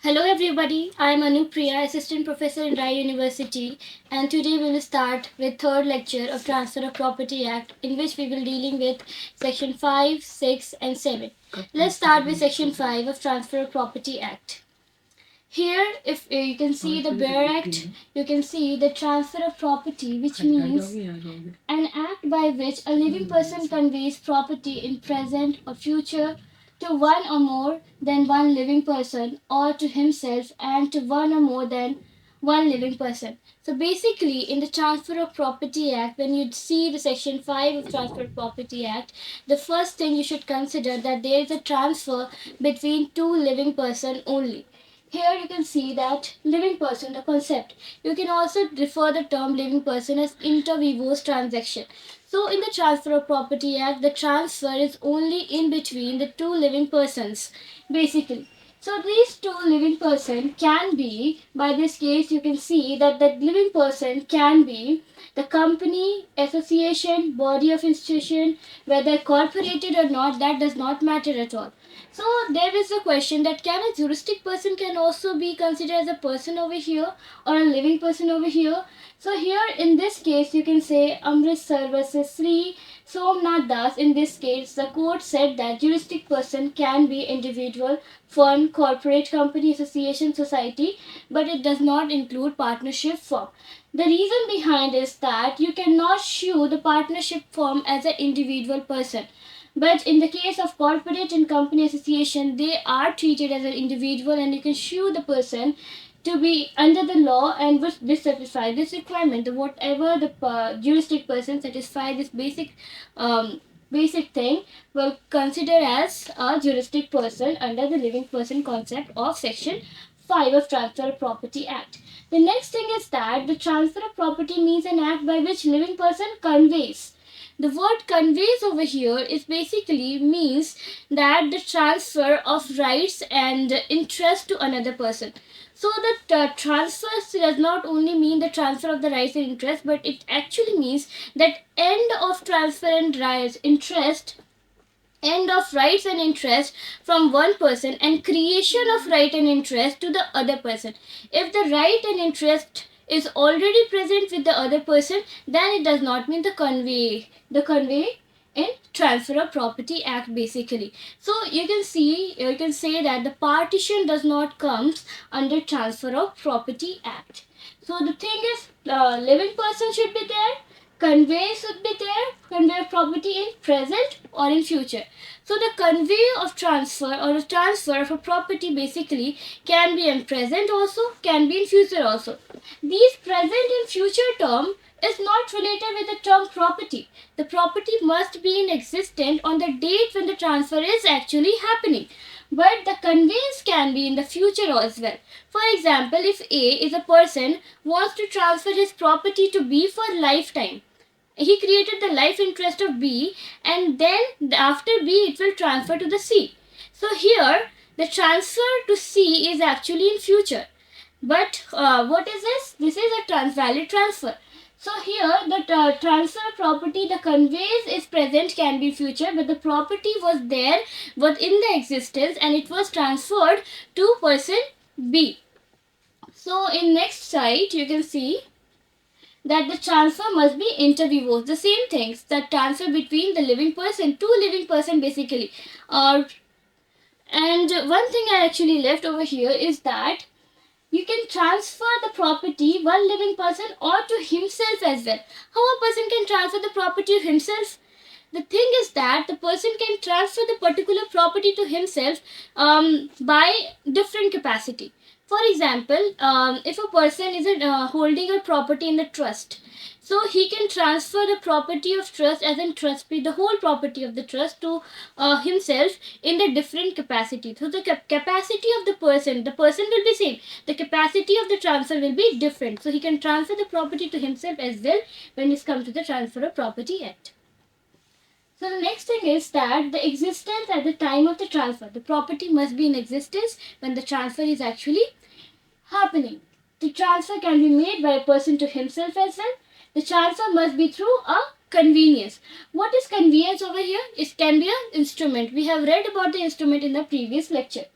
Hello everybody, I am Priya, Assistant Professor in Rai University, and today we will start with third lecture of Transfer of Property Act, in which we will dealing with section 5, 6 and 7. Let's start with section 5 of Transfer of Property Act. Here, if you can see the Bare Act, you can see the transfer of property, which means an act by which a living person conveys property in present or future to one or more than one living person, or to himself and to one or more than one living person. So basically, in the Transfer of Property Act, when you see the Section 5 of Transfer of Property Act, the first thing you should consider that there is a transfer between two living person only. Here you can see that living person, the concept. You can also refer the term living person as inter vivos transaction. So in the Transfer of Property Act, the transfer is only in between the two living persons, basically. So these two living person can be, by this case you can see that the living person can be the company, association, body of institution, whether corporated or not, that does not matter at all. So there is a question that can a juristic person can also be considered as a person over here or a living person over here. So here in this case you can say Amritsar versus Sri Somnath Das. In this case the court said that juristic person can be individual, firm, corporate, company, association, society, but it does not include partnership firm. The reason behind is that you cannot sue the partnership firm as an individual person. But in the case of corporate and company association, they are treated as an individual and you can sue the person to be under the law and would satisfy this requirement. Whatever the juristic person satisfy this basic thing will consider as a juristic person under the living person concept of section 5 of Transfer of Property Act. The next thing is that the transfer of property means an act by which living person conveys. The word conveys over here is basically means that the transfer of rights and interest to another person. So the transfer does not only mean the transfer of the rights and interest, but it actually means that end of transfer and rights interest end of rights and interest from one person and creation of right and interest to the other person. If the right and interest is already present with the other person, then it does not mean the convey in Transfer of Property Act basically. So you can say that the partition does not comes under Transfer of Property Act. So the thing is, living person should be there, convey should be there, convey of property in present or in future. So the convey of transfer or the transfer of a property basically can be in present also, can be in future also. These present and future term is not related with the term property. The property must be in existence on the date when the transfer is actually happening. But the conveyance can be in the future as well. For example, if A is a person wants to transfer his property to B for lifetime, he created the life interest of B and then after B it will transfer to the C. So here the transfer to C is actually in future. But what is this? This is a valid transfer. So here the transfer property, the conveys is present, can be future, but the property was there, was in the existence and it was transferred to person B. So in next slide you can see that the transfer must be inter vivos. The same things, the transfer between the living person, two living person basically. And one thing I actually left over here is that you can transfer the property one living person or to himself as well. How a person can transfer the property to himself? The thing is that the person can transfer the particular property to himself by different capacity. For example, if a person is holding a property in the trust, so he can transfer the property of trust as in trustee, the whole property of the trust to himself in the different capacity. So the capacity of the person will be same. The capacity of the transfer will be different. So he can transfer the property to himself as well when it comes to the Transfer of Property Act. So the next thing is that the existence at the time of the transfer. The property must be in existence when the transfer is actually happening. The transfer can be made by a person to himself as well. The transfer must be through a convenience. What is convenience over here? It can be an instrument. We have read about the instrument in the previous lecture.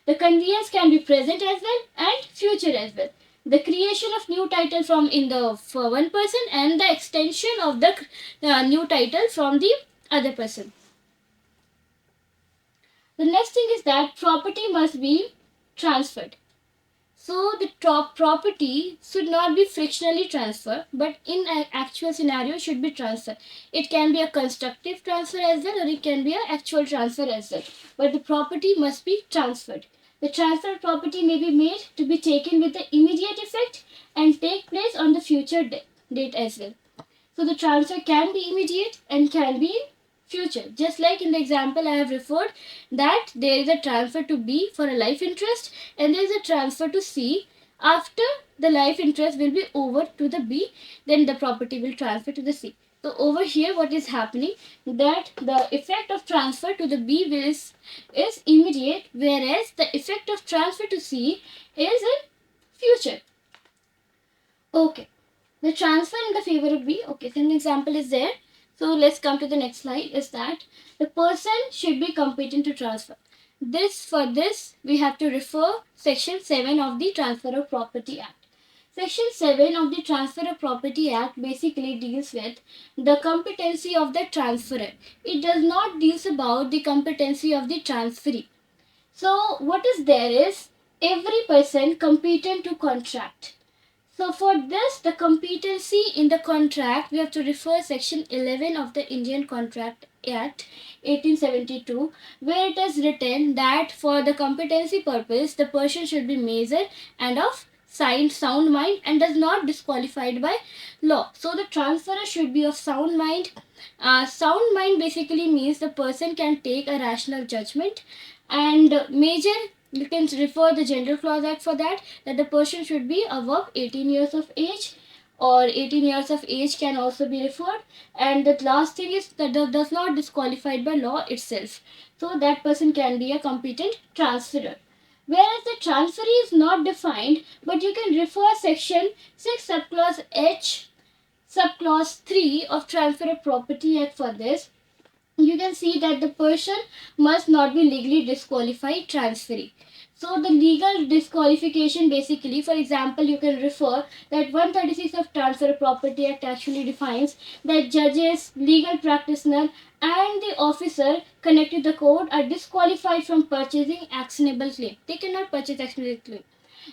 The conveyance can be present as well and future as well. The creation of new title from in the for one person and the extension of the new title from the other person. The next thing is that property must be transferred. So the top property should not be frictionally transferred, but in an actual scenario should be transferred. It can be a constructive transfer as well, or it can be an actual transfer as well. But the property must be transferred. The transfer property may be made to be taken with the immediate effect and take place on the future date as well. So the transfer can be immediate and can be in future. Just like in the example I have referred that there is a transfer to B for a life interest and there is a transfer to C after the life interest will be over to the B, then the property will transfer to the C. So over here what is happening that the effect of transfer to the B is immediate, whereas the effect of transfer to C is in future. Okay. The transfer in the favor of B. Okay, so an example is there. So let's come to the next slide. Is that the person should be competent to transfer. For this we have to refer section 7 of the Transfer of Property Act. Section 7 of the Transfer of Property Act basically deals with the competency of the transferor. It does not deal about the competency of the transferee. So what is there is every person competent to contract. So for this, the competency in the contract, we have to refer section 11 of the Indian Contract Act 1872, where it is written that for the competency purpose, the person should be mature and of sound mind and does not disqualified by law. So the transferor should be of sound mind. Sound mind basically means the person can take a rational judgment, and major, you can refer the General Clause Act for that the person should be above 18 years of age, or 18 years of age can also be referred. And the last thing is that does not disqualified by law itself. So that person can be a competent transferor. Whereas the transferee is not defined, but you can refer section 6 subclause H subclause 3 of Transfer of Property Act for this. You can see that the person must not be legally disqualified transferee. So the legal disqualification basically, for example, you can refer that 136 of Transfer of Property Act actually defines that judges, legal practitioner and the officer connected to the court are disqualified from purchasing actionable claim. They cannot purchase actionable claim.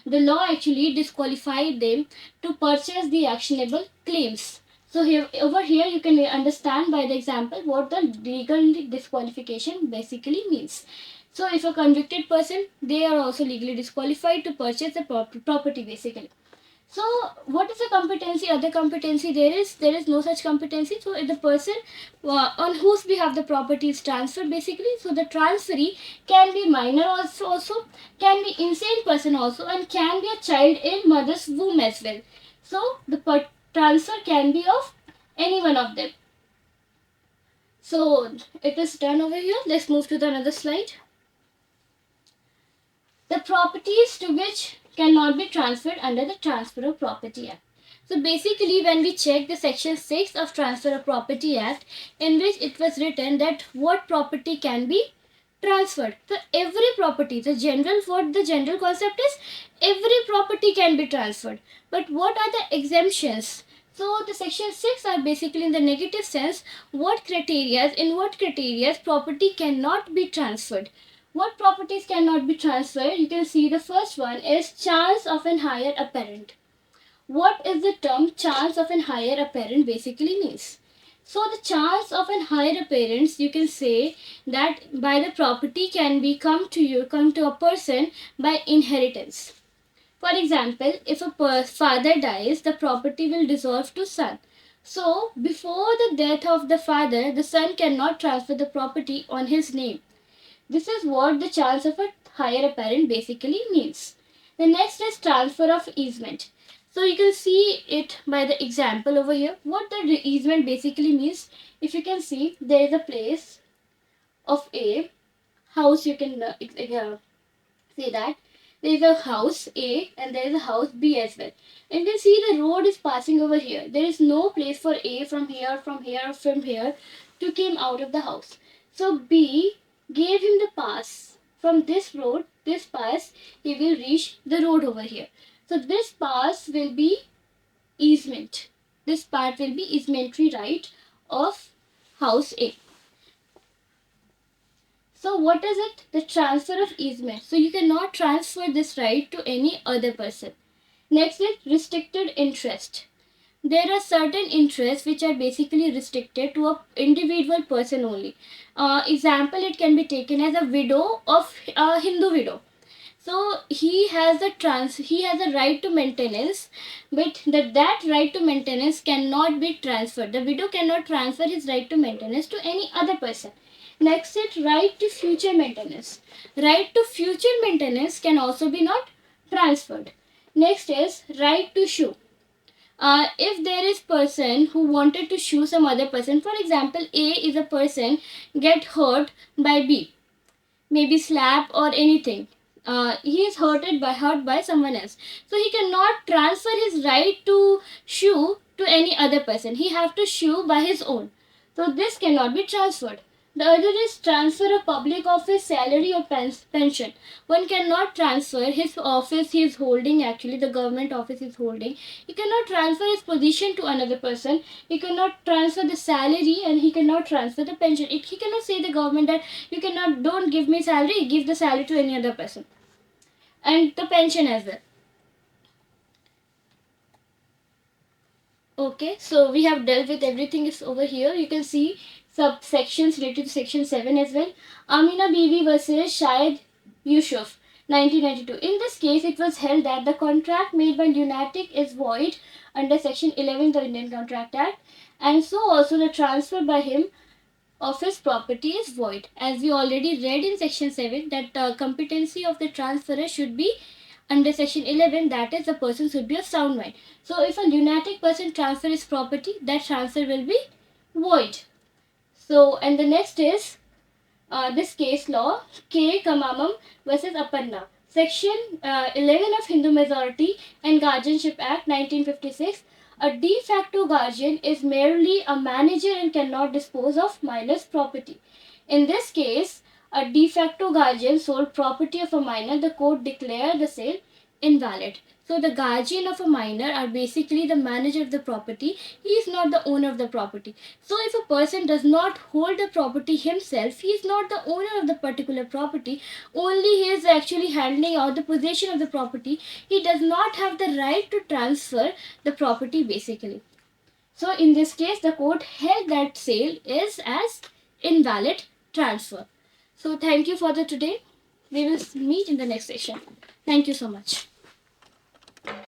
The law actually disqualified them to purchase the actionable claims. So here, over here, you can understand by the example what the legal disqualification basically means. So if a convicted person, they are also legally disqualified to purchase the property basically. So what is the competency? Other competency there is no such competency. So if the person on whose behalf the property is transferred basically, so the transferee can be minor also can be insane person also, and can be a child in mother's womb as well. So the transfer can be of any one of them. So it is done over here. Let's move to the another slide. The properties to which cannot be transferred under the Transfer of Property Act. So basically when we check the section 6 of Transfer of Property Act, in which it was written that what property can be transferred. So every property, what the general concept is, every property can be transferred. But what are the exemptions? So the section 6 are basically in the negative sense, in what criteria property cannot be transferred. What properties cannot be transferred? You can see the first one is chance of an heir apparent. What is the term chance of an heir apparent basically means? So the chance of an heir apparent, you can say that by the property can be come to a person by inheritance. For example, if a father dies, the property will dissolve to son. So before the death of the father, the son cannot transfer the property on his name. This is what the chance of a heir apparent basically means. The next is transfer of easement. So you can see it by the example over here. What the easement basically means, if you can see, there is a place of A house, you can see that there is a house A and there is a house B as well. And you can see the road is passing over here. There is no place for A from here to come out of the house. So B gave him the pass from this road this pass, he will reach the road over here. So this pass will be easement. This part will be easementary right of house A. So what is it? The transfer of easement. So you cannot transfer this right to any other person. Next is restricted interest. There are certain interests which are basically restricted to a individual person only. Example, it can be taken as a widow of a Hindu widow. So he has a right to maintenance, but that right to maintenance cannot be transferred. The widow cannot transfer his right to maintenance to any other person. Next is right to future maintenance. Right to future maintenance can also be not transferred. Next is right to sue. If there is person who wanted to sue some other person, for example, A is a person get hurt by B, maybe slap or anything. He is hurt by someone else, so he cannot transfer his right to sue to any other person. He have to sue by his own, so this cannot be transferred. The other is transfer of public office, salary or pension. One cannot transfer his office he is holding, actually the government office he is holding. He cannot transfer his position to another person. He cannot transfer the salary and he cannot transfer the pension. He cannot say the government that you cannot, don't give me salary, give the salary to any other person. And the pension as well. Okay, so we have dealt with everything is over here. You can see subsections related to section 7 as well. Amina Bibi versus Shahid Yusuf, 1992. In this case, it was held that the contract made by lunatic is void under section 11 of the Indian Contract Act, and so also the transfer by him of his property is void. As we already read in section 7 that competency of the transferor should be under section 11, that is the person should be of sound mind. So if a lunatic person transfer his property, that transfer will be void. So, and the next is this case law, K. Kamamam versus Aparna. Section 11 of Hindu Majority and Guardianship Act 1956. A de facto guardian is merely a manager and cannot dispose of minor's property. In this case, a de facto guardian sold property of a minor. The court declared the sale invalid. So the guardian of a minor are basically the manager of the property. He is not the owner of the property. So if a person does not hold the property himself, he is not the owner of the particular property. Only he is actually handling out the possession of the property. He does not have the right to transfer the property basically. So in this case, the court held that sale is as invalid transfer. So thank you for the today. We will meet in the next session. Thank you so much.